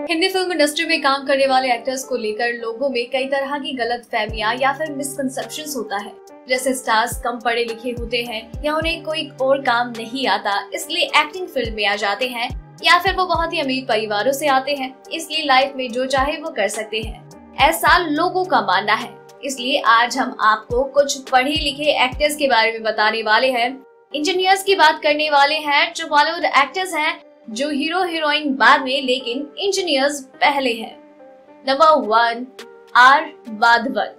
Hindi film industry में काम करने वाले एक्टर्स को लेकर लोगों में कई तरह की गलतफहमियां या फिर मिसकंसेप्शंस होता है। जैसे स्टार्स कम पढ़े लिखे होते हैं या उन्हें कोई और काम नहीं आता इसलिए एक्टिंग फील्ड में आ जाते हैं, या फिर वो बहुत ही अमीर परिवारों से आते हैं इसलिए लाइफ में जो चाहे वो कर सकते हैं। ऐसा लोगों का मानना है। इसलिए आज हम आपको कुछ पढ़े लिखे एक्टर्स के बारे में बताने वाले हैं। इंजीनियर्स की बात करने वाले हैं जो बॉलीवुड एक्टर्स हैं, जो हीरो हीरोइन बाद में लेकिन इंजीनियर्स पहले हैं। Number 1, R Madhavan.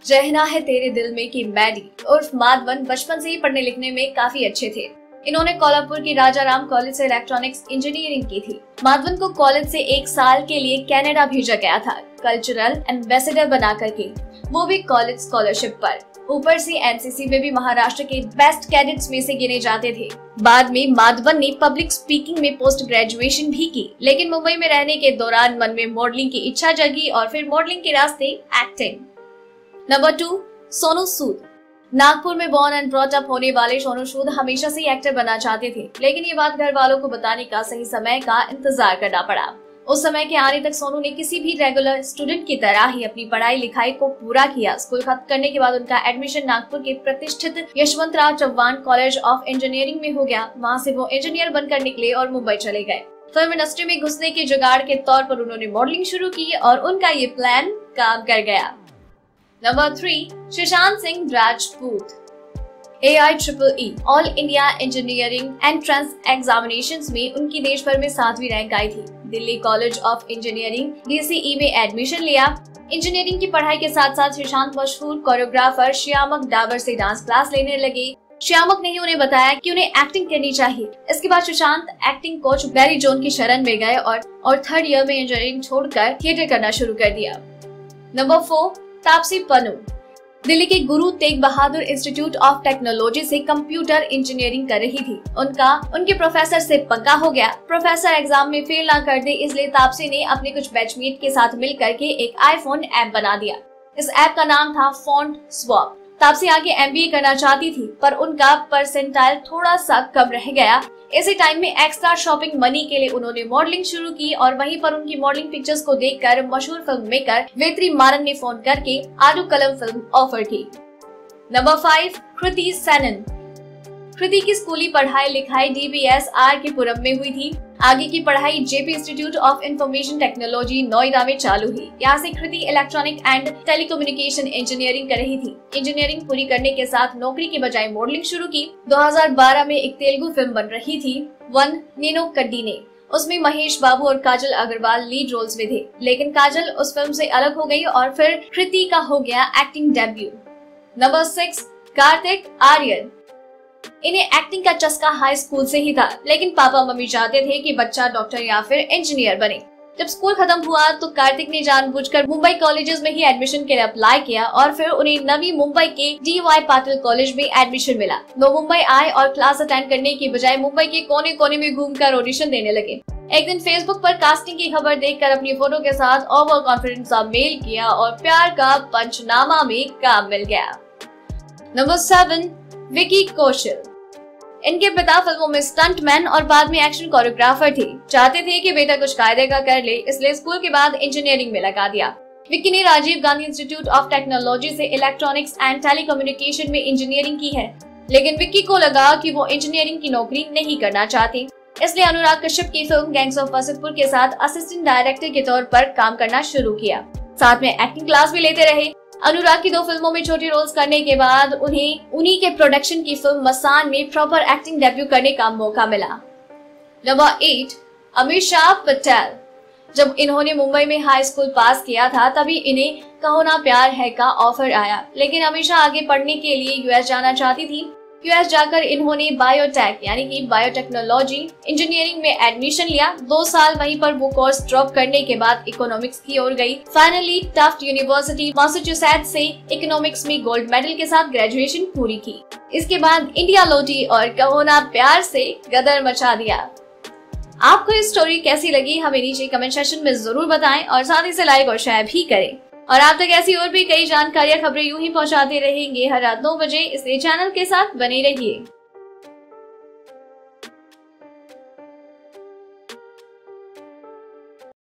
रहना है तेरे दिल में की मैडी उर्फ माधवन बचपन से ही पढ़ने लिखने में काफी अच्छे थे। इन्होंने कोल्हापुर की राजाराम कॉलेज से इलेक्ट्रॉनिक्स इंजीनियरिंग की थी। माधवन को कॉलेज से 1 साल के लिए कनाडा भेजा गया था, कल्चरल एम्बेसडर बना करके, वो भी कॉलेज स्कॉलरशिप पर। ऊपर से एनसीसी में भी महाराष्ट्र के बेस्ट कैडेट्स में से गिने जाते थे। बाद में माधवन ने पब्लिक स्पीकिंग में पोस्ट ग्रेजुएशन भी की, लेकिन मुंबई में रहने के दौरान मन में मॉडलिंग की इच्छा जगी और फिर मॉडलिंग के रास्ते एक्टिंग। नंबर 2, सोनू सूद। नागपुर में बॉर्न एंड ब्रॉट अप होने वाले सोनू सूद हमेशा से एक्टर बनना चाहते थे, लेकिन ये बात घर वालों को बताने का सही समय का इंतजार करना पड़ा। उस समय के आने तक सोनू ने किसी भी रेगुलर स्टूडेंट की तरह ही अपनी पढ़ाई लिखाई को पूरा किया। स्कूल खत्म करने के बाद उनका एडमिशन नागपुर के प्रतिष्ठित Yashwantrao Chavan college of engineering में हो गया। वहाँ से वो इंजीनियर बनकर निकले और मुंबई चले गए। फिल्म इंडस्ट्री में घुसने के जुगाड़ के तौर पर उन्होंने मॉडलिंग शुरू की और उनका ये प्लान काम कर गया। Number 3, Sushant Singh Rajput. AIEEE all India engineering entrance examinations में उनकी देश भर में 7वीं रैंक आई थी। Delhi college of engineering DCE में एडमिशन लिया। इंजीनियरिंग की पढ़ाई के साथ साथ सुशांत मशहूर कोरियोग्राफर श्यामक डावर से डांस क्लास लेने लगे। श्यामक ने ही उन्हें बताया कि उन्हें एक्टिंग करनी चाहिए। इसके बाद सुशांत एक्टिंग कोच बैरी जोन की शरण में गए और 3rd ईयर में इंजीनियरिंग छोड़कर थिएटर करना शुरू कर दिया। नंबर 4, तापसी पन्नू। दिल्ली के Guru Tegh Bahadur institute of technology से कंप्यूटर इंजीनियरिंग कर रही थी। उनके प्रोफेसर से पंगा हो गया। प्रोफेसर एग्जाम में फेल ना कर दे, इसलिए तापसी ने अपने कुछ बैचमेट के साथ मिल करके एक आईफोन ऐप बना दिया। इस ऐप का नाम था फॉन्ट स्वैप। तापसी आगे MBA करना चाहती थी, पर उनका परसेंटाइल थोड़ा सा कम रह गया। इसी टाइम में एक्स्ट्रा शॉपिंग मनी के लिए उन्होंने मॉडलिंग शुरू की और वहीं पर उनकी मॉडलिंग पिक्चर्स को देखकर मशहूर फिल्म मेकर वेत्री मारन ने फोन करके आलू कलम फिल्म ऑफर की। नंबर 5, कृति सेनन। कृति की स्कूली पढ़ाई लिखाई DBS के पुरम में हुई थी। आगे की पढ़ाई JP institute of information technology Noida में चालू हुई। यहाँ से कृति इलेक्ट्रॉनिक एंड टेलीकम्युनिकेशन इंजीनियरिंग कर रही थी। इंजीनियरिंग पूरी करने के साथ नौकरी की बजाय मॉडलिंग शुरू की। 2012 में एक तेलुगु फिल्म बन रही थी, वन नीनो कड्डीने। उसमें महेश बाबू और काजल अग्रवाल लीड रोल्स में थे, लेकिन काजल उस फिल्म से अलग हो गई और फिर कृति का हो गया acting debut. Number 6, Kartik Aaryan. इन्हें एक्टिंग का चस्का हाई स्कूल से ही था, लेकिन पापा मम्मी चाहते थे कि बच्चा डॉक्टर या फिर इंजीनियर बने। जब स्कूल खत्म हुआ तो कार्तिक ने जानबूझकर मुंबई कॉलेजेस में ही एडमिशन के लिए अप्लाई किया और फिर उन्हें नवी मुंबई के DY पाटिल कॉलेज में एडमिशन मिला। वो मुंबई आए और क्लास अटेंड करने की बजाय मुंबई के कोने कोने में घूमकर ऑडिशन देने लगे। एक दिन फेसबुक पर कास्टिंग की खबर देखकर अपनी फोटो के साथ ओवर कॉन्फिडेंस सा मेल किया और प्यार का पंचनामा में काम मिल गया। नंबर 7, विकी कौशल। इनके पिता फिल्मों में स्टंटमैन और बाद में एक्शन कोरियोग्राफर थे। चाहते थे कि बेटा कुछ कायदे का कर ले, इसलिए स्कूल के बाद इंजीनियरिंग में लगा दिया। विक्की ने Rajiv Gandhi institute of technology से इलेक्ट्रॉनिक्स एंड टेलीकम्युनिकेशन में इंजीनियरिंग की है, लेकिन विक्की को लगा कि वो इंजीनियरिंग की नौकरी नहीं करना चाहते, इसलिए अनुराग कश्यप की फिल्म गैंग्स ऑफ वासेपुर के साथ असिस्टेंट डायरेक्टर के तौर पर काम करना शुरू किया। साथ में एक्टिंग क्लास भी लेते रहे। अनुराग की 2 फिल्मों में छोटी रोल्स करने के बाद उन्हें उन्हीं के प्रोडक्शन की फिल्म मसान में प्रॉपर एक्टिंग डेब्यू करने का मौका मिला। नंबर 8, अमीषा पटेल। जब इन्होंने मुंबई में हाई स्कूल पास किया था तभी इन्हें कहो ना प्यार है का ऑफर आया, लेकिन अमीषा आगे पढ़ने के लिए US जाना चाहती थी। US जाकर इन्होंने बायोटेक यानी कि बायोटेक्नोलॉजी इंजीनियरिंग में एडमिशन लिया। 2 साल वहीं पर वो कोर्स ड्रॉप करने के बाद इकोनॉमिक्स की ओर गई। फाइनली टफ्ट यूनिवर्सिटी मैसाचुसेट्स से इकोनॉमिक्स में गोल्ड मेडल के साथ ग्रेजुएशन पूरी की। इसके बाद इंडिया लौटी और कहो ना प्यार से गदर मचा दिया। आपको ये स्टोरी कैसी लगी हमें नीचे कमेंट सेक्शन में जरूर बताएं और साथ ही से लाइक और शेयर भी करें। और आप तक ऐसी और भी कई जानकारियां खबरें यूं ही पहुंचाते रहेंगे हर रात 9 बजे, इसलिए चैनल के साथ बने रहिए।